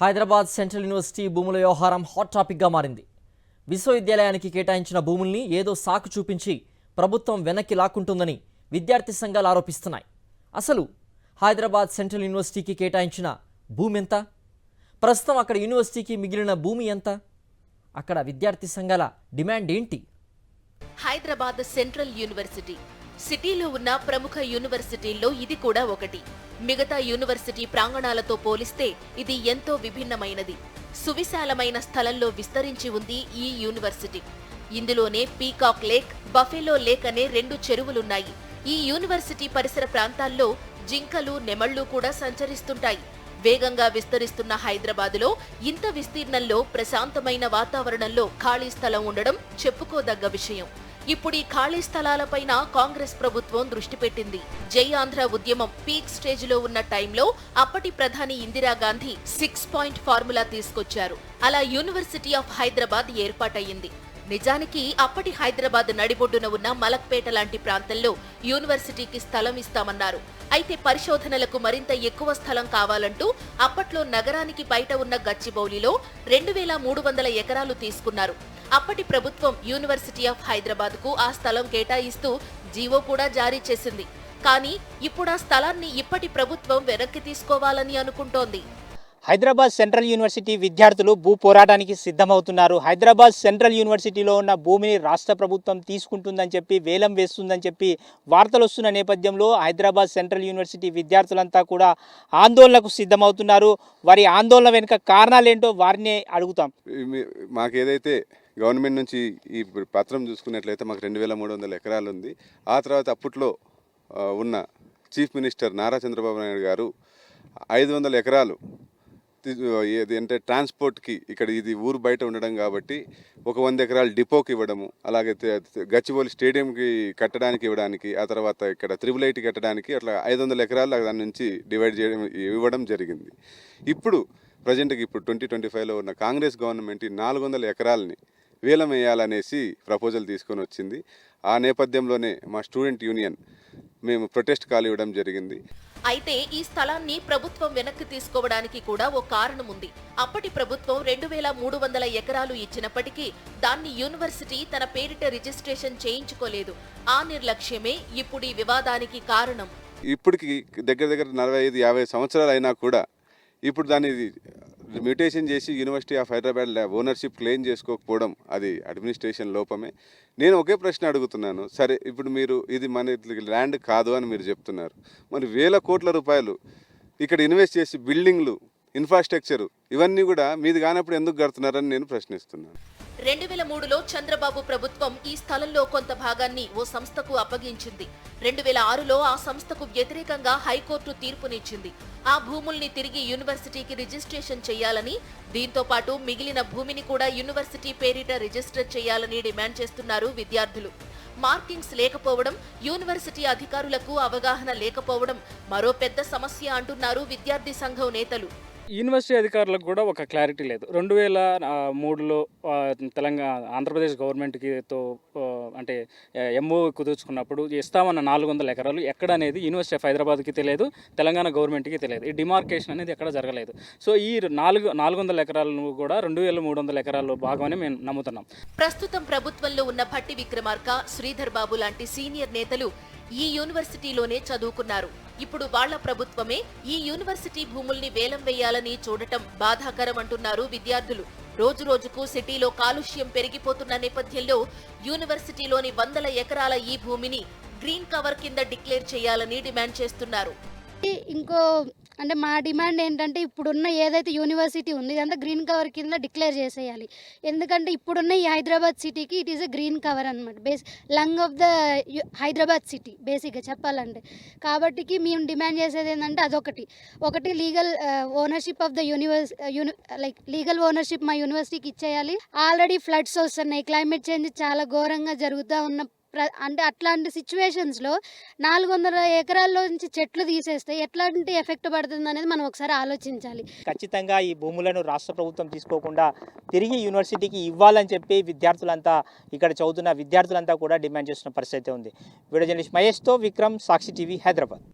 Hyderabad central university భూముల వ్యవహారం hot టాపిక్గా మారింది. విశ్వవిద్యాలయానికి కేటాయించిన భూముల్ని ఏదో సాకు చూపించి ప్రభుత్వం వెనక్కి లాక్కుంటుందని విద్యార్థి సంఘాలు ఆరోపిస్తున్నాయి. అసలు హైదరాబాద్ సెంట్రల్ యూనివర్సిటీకి కేటాయించిన భూమి ఎంత? ప్రస్తుతం అక్కడ యూనివర్సిటీకి మిగిలిన భూమి ఎంత? అక్కడ విద్యార్థి సంఘాల డిమాండ్ ఏంటి? హైదరాబాద్ సెంట్రల్ యూనివర్సిటీ సిటీలో ఉన్న ప్రముఖ యూనివర్సిటీల్లో ఇది కూడా ఒకటి. మిగతా యూనివర్సిటీ ప్రాంగణాలతో పోలిస్తే ఇది ఎంతో విభిన్నమైనది. సువిశాలమైన స్థలంలో విస్తరించి ఉంది ఈ యూనివర్సిటీ. ఇందులోనే పీకాక్ లేక్, బఫెలో లేక్ అనే 2 చెరువులున్నాయి. ఈ యూనివర్సిటీ పరిసర ప్రాంతాల్లో జింకలు, నెమళ్లు కూడా సంచరిస్తుంటాయి. వేగంగా విస్తరిస్తున్న హైదరాబాదులో ఇంత విస్తీర్ణంలో ప్రశాంతమైన వాతావరణంలో ఖాళీ స్థలం ఉండడం చెప్పుకోదగ్గ విషయం. ఇప్పుడు ఈ ఖాళీ స్థలాలపైన కాంగ్రెస్ ప్రభుత్వం దృష్టి పెట్టింది. జై ఆంధ్ర ఉద్యమం పీక్ స్టేజ్లో ఉన్న టైంలో అప్పటి ప్రధాని ఇందిరాగాంధీ 6 పాయింట్ ఫార్ములా తీసుకొచ్చారు. అలా యూనివర్సిటీ ఆఫ్ హైదరాబాద్ ఏర్పాటయ్యింది. నిజానికి అప్పటి హైదరాబాద్ నడిబొడ్డున ఉన్న మలక్పేట లాంటి ప్రాంతంలో యూనివర్సిటీకి స్థలం ఇస్తామన్నారు. అయితే పరిశోధనలకు మరింత ఎక్కువ స్థలం కావాలంటూ అప్పట్లో నగరానికి బయట ఉన్న గచ్చిబౌలిలో 2300 ఎకరాలు తీసుకున్నారు. అప్పటి ప్రభుత్వం యూనివర్సిటీ ఆఫ్ హైదరాబాద్ కు ఆ స్థలం కేటాయిస్తూ జీవో కూడా జారీ చేసింది. కానీ ఇప్పుడు ఆ స్థలాన్ని ఇప్పటి ప్రభుత్వం వెనక్కి తీసుకోవాలని అనుకుంటోంది. హైదరాబాద్ సెంట్రల్ యూనివర్సిటీ విద్యార్థులు భూ పోరాటానికి సిద్ధమవుతున్నారు. హైదరాబాద్ సెంట్రల్ యూనివర్సిటీలో ఉన్న భూమిని రాష్ట్ర ప్రభుత్వం తీసుకుంటుందని చెప్పి, వేలం వేస్తుందని చెప్పి వార్తలు వస్తున్న నేపథ్యంలో హైదరాబాద్ సెంట్రల్ యూనివర్సిటీ విద్యార్థులంతా కూడా ఆందోళనకు సిద్ధమవుతున్నారు. వారి ఆందోళన వెనుక కారణాలేంటో వారిని అడుగుతాం. మాకు ఏదైతే గవర్నమెంట్ నుంచి ఈ పత్రం చూసుకున్నట్లయితే మాకు 2300 ఎకరాలు ఉంది. ఆ తర్వాత అప్పట్లో ఉన్న చీఫ్ మినిస్టర్ నారా చంద్రబాబు నాయుడు గారు 500 ఎకరాలు అంటే ట్రాన్స్పోర్ట్కి, ఇక్కడ ఇది ఊరు బయట ఉండడం కాబట్టి ఒక 100 ఎకరాలు డిపోకి ఇవ్వడము, అలాగే గచ్చిబౌలి స్టేడియంకి కట్టడానికి ఇవ్వడానికి, ఆ తర్వాత ఇక్కడ త్రిబుల్ ఐటీ కట్టడానికి అట్లా 500 ఎకరాలు దాని నుంచి డివైడ్ చేయడం ఇవ్వడం జరిగింది. ఇప్పుడు ప్రజెంట్కి ఇప్పుడు 2025లో ఉన్న కాంగ్రెస్ గవర్నమెంట్ 400 ఎకరాలని వేలం వేయాలనేసి ప్రపోజల్ తీసుకొని వచ్చింది. ఆ నేపథ్యంలోనే మా స్టూడెంట్ యూనియన్ మేము ప్రొటెస్ట్ కాల్ ఇవ్వడం జరిగింది. అయితే ఈ స్థలాన్ని ప్రభుత్వం వెనక్కి తీసుకోవడానికి కూడా ఓ కారణం ఉంది. అప్పటి ప్రభుత్వం 2300 ఎకరాలు ఇచ్చినప్పటికీ దాన్ని యూనివర్సిటీ తన పేరిట రిజిస్ట్రేషన్ చేయించుకోలేదు. ఆ నిర్లక్ష్యమే ఇప్పుడు ఈ వివాదానికి కారణం. ఇప్పటికి దగ్గర 45-50 సంవత్సరాలు అయినా కూడా ఇప్పుడు దాన్ని మ్యూటేషన్ చేసి university of Hyderabad ownership claim చేసుకోకపోవడం అది అడ్మినిస్ట్రేషన్ లోపమే. నేను ఒకే ప్రశ్న అడుగుతున్నాను. సరే, ఇప్పుడు మీరు ఇది మన ల్యాండ్ కాదు అని మీరు చెప్తున్నారు. మరి వేల కోట్ల రూపాయలు ఇక్కడ ఇన్వెస్ట్ చేసి బిల్డింగ్లు, ఇన్ఫ్రాస్ట్రక్చరు ఇవన్నీ కూడా మీది కానప్పుడు ఎందుకు కడుతున్నారని నేను ప్రశ్నిస్తున్నాను. 2003లో చంద్రబాబు ప్రభుత్వం ఈ స్థలంలో కొంత భాగాన్ని ఓ సంస్థకు అప్పగించింది. 2006లో ఆ సంస్థకు వ్యతిరేకంగా హైకోర్టు తీర్పునిచ్చింది. ఆ భూముల్ని తిరిగి యూనివర్సిటీకి రిజిస్ట్రేషన్ చేయాలని, దీంతో పాటు మిగిలిన భూమిని కూడా యూనివర్సిటీ పేరిట రిజిస్టర్ చేయాలని డిమాండ్ చేస్తున్నారు విద్యార్థులు. మార్కింగ్స్ లేకపోవడం, యూనివర్సిటీ అధికారులకు అవగాహన లేకపోవడం మరో పెద్ద సమస్య అంటున్నారు విద్యార్థి సంఘం నేతలు. యూనివర్సిటీ అధికారులకు కూడా ఒక క్లారిటీ లేదు. 2003లో ఆంధ్రప్రదేశ్ గవర్నమెంట్కితో అంటే ఎంఓ కుదుర్చుకున్నప్పుడు ఇస్తామన్న 400 ఎకరాలు ఎక్కడ అనేది యూనివర్సిటీ ఆఫ్ హైదరాబాద్కి తెలియదు, తెలంగాణ గవర్నమెంట్కి తెలియదు. ఈ డిమార్కేషన్ అనేది ఎక్కడ జరగలేదు. సో ఈ 400 ఎకరాలను కూడా 2300 ఎకరాలు భాగమని మేము నమ్ముతున్నాం. ప్రస్తుతం ప్రభుత్వంలో ఉన్న భట్టి విక్రమార్క, శ్రీధర్ బాబు లాంటి సీనియర్ నేతలు ఈ యూనివర్సిటీలోనే చదువుకున్నారు. ఇప్పుడు వాళ్ల ప్రభుత్వమే ఈ యూనివర్సిటీ భూముల్ని వేలం వేయాలని చూడటం బాధాకరం అంటున్నారు విద్యార్థులు. రోజు రోజుకు సిటీలో కాలుష్యం పెరిగిపోతున్న నేపథ్యంలో యూనివర్సిటీలోని 100 ఎకరాల ఈ భూమిని గ్రీన్ కవర్ కింద డిక్లేర్ చేయాలని డిమాండ్ చేస్తున్నారు. ఇంకో అంటే మా డిమాండ్ ఏంటంటే, ఇప్పుడున్న ఏదైతే యూనివర్సిటీ ఉంది ఇదంతా గ్రీన్ కవర్ కింద డిక్లేర్ చేసేయాలి. ఎందుకంటే ఇప్పుడున్న ఈ హైదరాబాద్ సిటీకి it is a green cover అనమాట. Lung of the Hyderabad city బేసిక్గా చెప్పాలంటే. కాబట్టి మేము డిమాండ్ చేసేది ఏంటంటే ఒకటి legal ownership of the like legal ownership మా యూనివర్సిటీకి ఇచ్చేయాలి. ఆల్రెడీ ఫ్లడ్స్ వస్తున్నాయి, క్లైమేట్ చేంజ్ చాలా ఘోరంగా జరుగుతూ ఉన్న అంటే అట్లాంటి సిచ్యువేషన్స్లో 400 ఎకరాల్లో నుంచి చెట్లు తీసేస్తే ఎట్లాంటి ఎఫెక్ట్ పడుతుంది అనేది మనం ఒకసారి ఆలోచించాలి. ఖచ్చితంగా ఈ భూములను రాష్ట్ర ప్రభుత్వం తీసుకోకుండా తిరిగి యూనివర్సిటీకి ఇవ్వాలని చెప్పి విద్యార్థులంతా, ఇక్కడ చదువుతున్న విద్యార్థులంతా కూడా డిమాండ్ చేస్తున్న పరిస్థితి ఉంది. వీడియో జర్నలిస్ట్ మహేష్తో విక్రమ్, సాక్షి టీవీ, హైదరాబాద్.